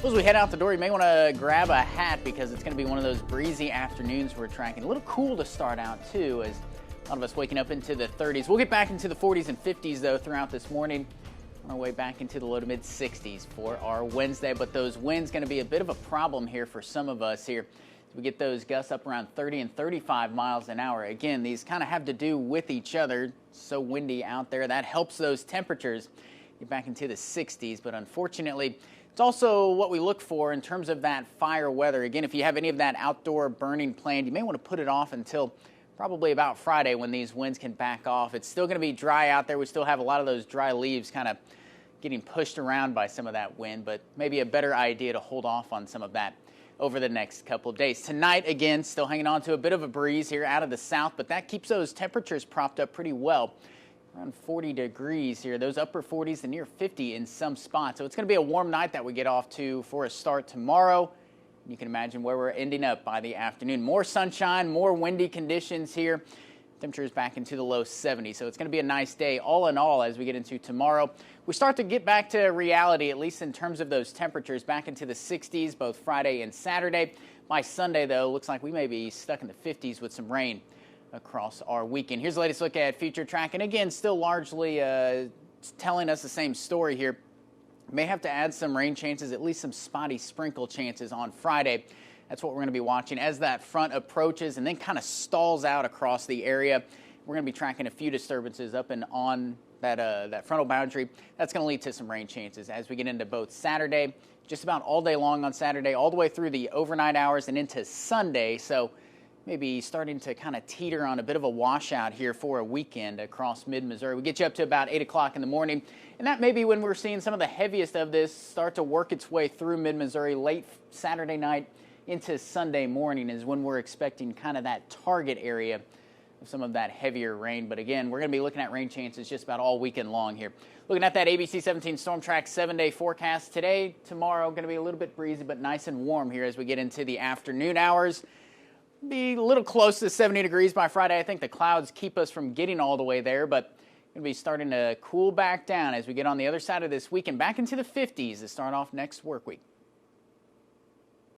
Well, as we head out the door, you may want to grab a hat because it's going to be one of those breezy afternoons we're tracking. A little cool to start out, too, as a lot of us waking up into the 30s. We'll get back into the 40s and 50s, though, throughout this morning. On our way back into the low to mid 60s for our Wednesday. But those winds going to be a bit of a problem here for some of us here. We get those gusts up around 30 and 35 miles an hour. Again, these kind of have to do with each other. So windy out there. That helps those temperatures get back into the 60s. But unfortunately, it's also what we look for in terms of that fire weather. Again, if you have any of that outdoor burning planned, you may want to put it off until probably about Friday when these winds can back off. It's still going to be dry out there. We still have a lot of those dry leaves kind of getting pushed around by some of that wind, but maybe a better idea to hold off on some of that over the next couple of days. Tonight, again, still hanging on to a bit of a breeze here out of the south, but that keeps those temperatures propped up pretty well. Around 40 degrees here, those upper 40s and near 50 in some spots. So it's going to be a warm night that we get off to for a start tomorrow. You can imagine where we're ending up by the afternoon. More sunshine, more windy conditions here. Temperatures back into the low 70s. So it's going to be a nice day all in all as we get into tomorrow. We start to get back to reality, at least in terms of those temperatures, back into the 60s both Friday and Saturday. By Sunday, though, looks like we may be stuck in the 50s with some rain across our weekend. Here's the latest look at future track. And again, still largely telling us the same story here. May have to add some rain chances, at least some spotty sprinkle chances on Friday. That's what we're going to be watching as that front approaches and then kind of stalls out across the area. We're going to be tracking a few disturbances up and on that frontal boundary. That's going to lead to some rain chances as we get into both Saturday, just about all day long on Saturday, all the way through the overnight hours and into Sunday. So maybe starting to kind of teeter on a bit of a washout here for a weekend across mid-Missouri. We get you up to about 8 o'clock in the morning, and that may be when we're seeing some of the heaviest of this start to work its way through mid-Missouri. Late Saturday night into Sunday morning is when we're expecting kind of that target area of some of that heavier rain. But again, we're going to be looking at rain chances just about all weekend long here. Looking at that ABC 17 Storm Track 7-day forecast today, tomorrow, going to be a little bit breezy but nice and warm here as we get into the afternoon hours. Be a little close to 70 degrees by Friday. I think the clouds keep us from getting all the way there, but going to be starting to cool back down as we get on the other side of this week and back into the 50s to start off next work week.